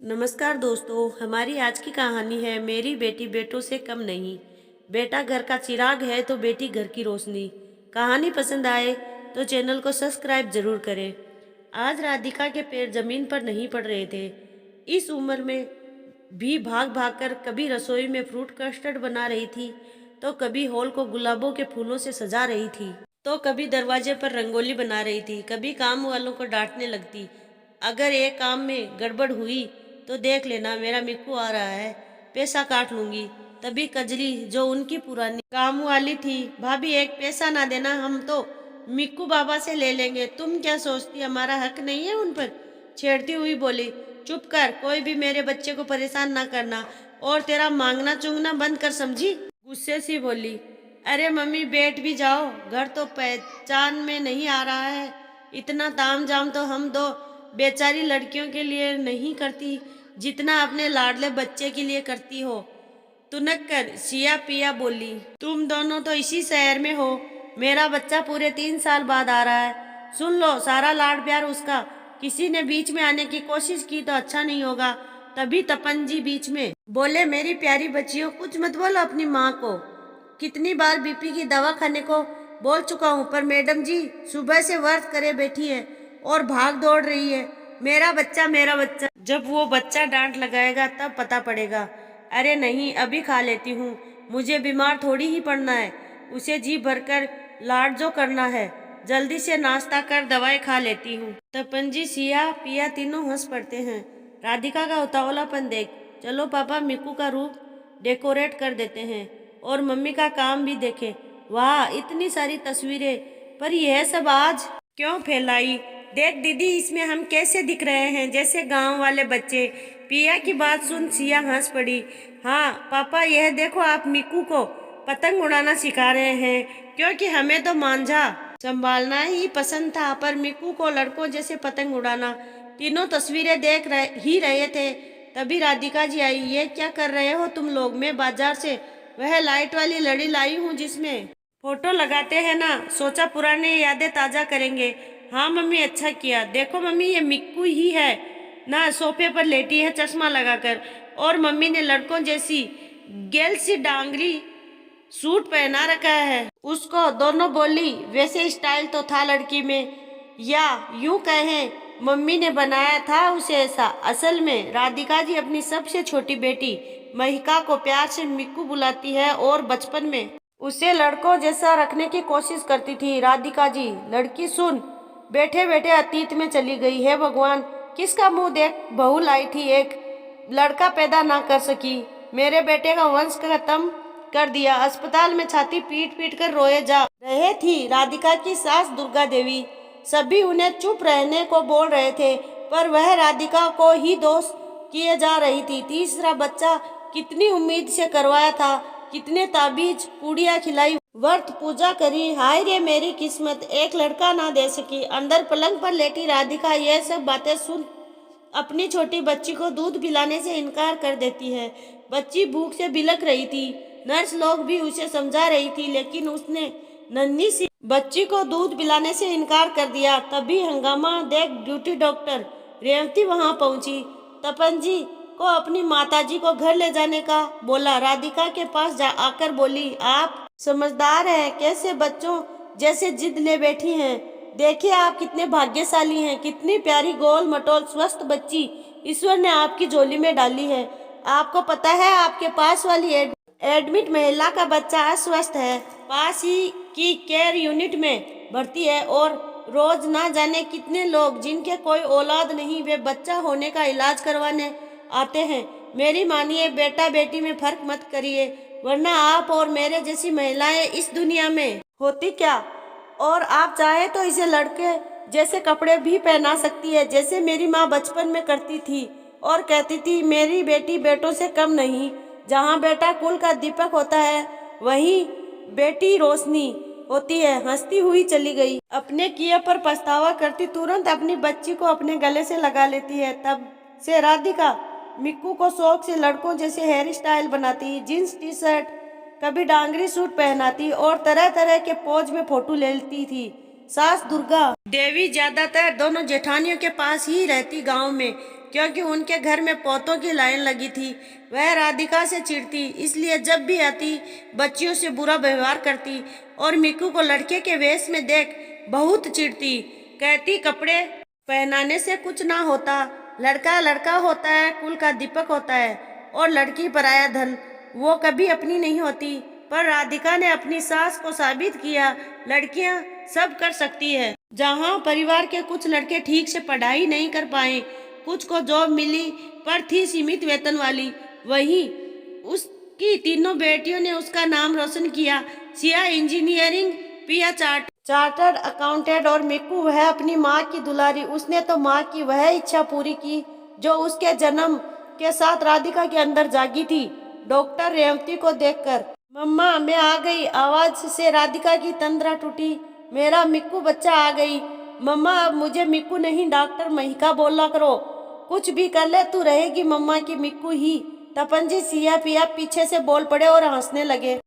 नमस्कार दोस्तों, हमारी आज की कहानी है मेरी बेटी बेटों से कम नहीं। बेटा घर का चिराग है तो बेटी घर की रोशनी। कहानी पसंद आए तो चैनल को सब्सक्राइब जरूर करें। आज राधिका के पैर जमीन पर नहीं पड़ रहे थे। इस उम्र में भी भाग भाग कर कभी रसोई में फ्रूट कस्टर्ड बना रही थी, तो कभी हॉल को गुलाबों के फूलों से सजा रही थी, तो कभी दरवाजे पर रंगोली बना रही थी। कभी काम वालों को डांटने लगती, अगर एक काम में गड़बड़ हुई तो देख लेना, मेरा मिक्कू आ रहा है, पैसा काट लूंगी। तभी कजली, जो उनकी पुरानी काम वाली थी, भाभी एक पैसा ना देना, हम तो मिक्कू बाबा से ले लेंगे, तुम क्या सोचती हमारा हक नहीं है उन पर? छेड़ती हुई बोली, चुप कर, कोई भी मेरे बच्चे को परेशान ना करना, और तेरा मांगना चूंगना बंद कर, समझी? गुस्से से बोली, अरे मम्मी बैठ भी जाओ, घर तो पहचान में नहीं आ रहा है। इतना ताम झाम तो हम दो बेचारी लड़कियों के लिए नहीं करती जितना अपने लाडले बच्चे के लिए करती हो। तुनक कर सिया पिया बोली, तुम दोनों तो इसी शहर में हो, मेरा बच्चा पूरे 3 साल बाद आ रहा है, सुन लो सारा लाड प्यार उसका। किसी ने बीच में आने की कोशिश की तो अच्छा नहीं होगा। तभी तपन जी बीच में बोले, मेरी प्यारी बच्चियों, कुछ मत बोलो अपनी माँ को। कितनी बार बीपी की दवा खाने को बोल चुका हूँ, पर मैडम जी सुबह से व्रत करे बैठी है और भाग दौड़ रही है। मेरा बच्चा मेरा बच्चा, जब वो बच्चा डांट लगाएगा तब पता पड़ेगा। अरे नहीं, अभी खा लेती हूँ, मुझे बीमार थोड़ी ही पड़ना है। उसे जी भरकर लाड जो करना है, जल्दी से नाश्ता कर दवाई खा लेती हूँ। तपन जी सिया पिया तीनों हंस पड़ते हैं। राधिका का उतावलापन देख, चलो पापा मिक्कू का रूप डेकोरेट कर देते हैं और मम्मी का काम भी देखे। वाह, इतनी सारी तस्वीरें, पर यह सब आज क्यों फैलाई? देख दीदी, इसमें हम कैसे दिख रहे हैं, जैसे गांव वाले बच्चे। पिया की बात सुन सिया हंस पड़ी। हाँ पापा, यह देखो, आप मिक्कू को पतंग उड़ाना सिखा रहे हैं, क्योंकि हमें तो मांझा संभालना ही पसंद था, पर मिक्कू को लड़कों जैसे पतंग उड़ाना। तीनों तस्वीरें देख रहे थे, तभी राधिका जी आई। ये क्या कर रहे हो तुम लोग? मैं बाजार से वह लाइट वाली लड़ी लाई हूँ जिसमें फोटो लगाते हैं ना, सोचा पुरानी यादें ताजा करेंगे। हाँ मम्मी, अच्छा किया। देखो मम्मी, ये मिक्कू ही है ना, सोफे पर लेटी है चश्मा लगाकर, और मम्मी ने लड़कों जैसी गेल सी डांगरी सूट पहना रखा है उसको। दोनों बोली, वैसे स्टाइल तो था लड़की में, या यूं कहें मम्मी ने बनाया था उसे ऐसा। असल में राधिका जी अपनी सबसे छोटी बेटी महिका को प्यार से मिक्कू बुलाती है और बचपन में उसे लड़कों जैसा रखने की कोशिश करती थी। राधिका जी, लड़की सुन, बैठे बैठे अतीत में चली गई है। भगवान, किसका मुंह देख बहू लाई थी, एक लड़का पैदा ना कर सकी, मेरे बेटे का वंश खत्म कर दिया। अस्पताल में छाती पीट पीट कर रोए जा रहे थी राधिका की सास दुर्गा देवी। सभी उन्हें चुप रहने को बोल रहे थे, पर वह राधिका को ही दोष किए जा रही थी। तीसरा बच्चा कितनी उम्मीद से करवाया था, कितने ताबीज पूड़ियाँ खिलाई, व्रत पूजा करी, हाय रे मेरी किस्मत, एक लड़का ना दे सकी। अंदर पलंग पर लेटी राधिका यह सब बातें सुन अपनी छोटी बच्ची को दूध पिलाने से इनकार कर देती है। बच्ची भूख से बिलख रही थी, नर्स लोग भी उसे समझा रही थी, लेकिन उसने नन्ही सी बच्ची को दूध पिलाने से इनकार कर दिया। तभी हंगामा देख ड्यूटी डॉक्टर रेवती वहां पहुंची। तपन जी को अपनी माताजी को घर ले जाने का बोला। राधिका के पास जा आकर बोली, आप समझदार हैं, कैसे बच्चों जैसे जिद ले बैठी हैं। देखिए आप कितने भाग्यशाली हैं, कितनी प्यारी गोल मटोल स्वस्थ बच्ची ईश्वर ने आपकी झोली में डाली है। आपको पता है, आपके पास वाली एडमिट महिला का बच्चा अस्वस्थ है, पास ही की केयर यूनिट में भर्ती है, और रोज ना जाने कितने लोग जिनके कोई औलाद नहीं, वे बच्चा होने का इलाज करवाने आते हैं। मेरी मानिए, बेटा बेटी में फर्क मत करिए, वरना आप और मेरे जैसी महिलाएं इस दुनिया में होती क्या। और आप चाहे तो इसे लड़के जैसे कपड़े भी पहना सकती है, जैसे मेरी माँ बचपन में करती थी और कहती थी, मेरी बेटी बेटों से कम नहीं। जहाँ बेटा कुल का दीपक होता है, वहीं बेटी रोशनी होती है। हंसती हुई चली गई। अपने किए पर पछतावा करती तुरंत अपनी बच्ची को अपने गले से लगा लेती है। तब से राधिका मिक्कू को शौक से लड़कों जैसे हेयर स्टाइल बनाती, जींस टी शर्ट, कभी डांगरी सूट पहनाती और तरह तरह के पोज में फोटो लेती थी। सास दुर्गा देवी ज्यादातर दोनों जेठानियों के पास ही रहती गांव में। क्योंकि उनके घर में पोतों की लाइन लगी थी। वह राधिका से चिढ़ती, इसलिए जब भी आती बच्चियों से बुरा व्यवहार करती और मिक्कू को लड़के के वेश में देख बहुत चिढ़ती। कहती कपड़े पहनाने से कुछ ना होता, लड़का लड़का होता है, कुल का दीपक होता है, और लड़की पराया धन, वो कभी अपनी नहीं होती। पर राधिका ने अपनी सास को साबित किया लड़कियां सब कर सकती है। जहां परिवार के कुछ लड़के ठीक से पढ़ाई नहीं कर पाए, कुछ को जॉब मिली पर थी सीमित वेतन वाली, वहीं उसकी तीनों बेटियों ने उसका नाम रोशन किया। सिया इंजीनियरिंग, पिया चार्टर्ड अकाउंटेंट और मिक्कू वह अपनी माँ की दुलारी। उसने तो माँ की वह इच्छा पूरी की जो उसके जन्म के साथ राधिका के अंदर जागी थी। डॉक्टर रेवती को देखकर मम्मा मैं आ गई आवाज से राधिका की तंद्रा टूटी। मेरा मिक्कू बच्चा आ गई। मम्मा अब मुझे मिक्कू नहीं डॉक्टर महिका बोला करो, कुछ भी कर ले तू रहेगी मम्मा की मिक्कू ही। तपन जी, सिया पिया पीछे से बोल पड़े और हंसने लगे।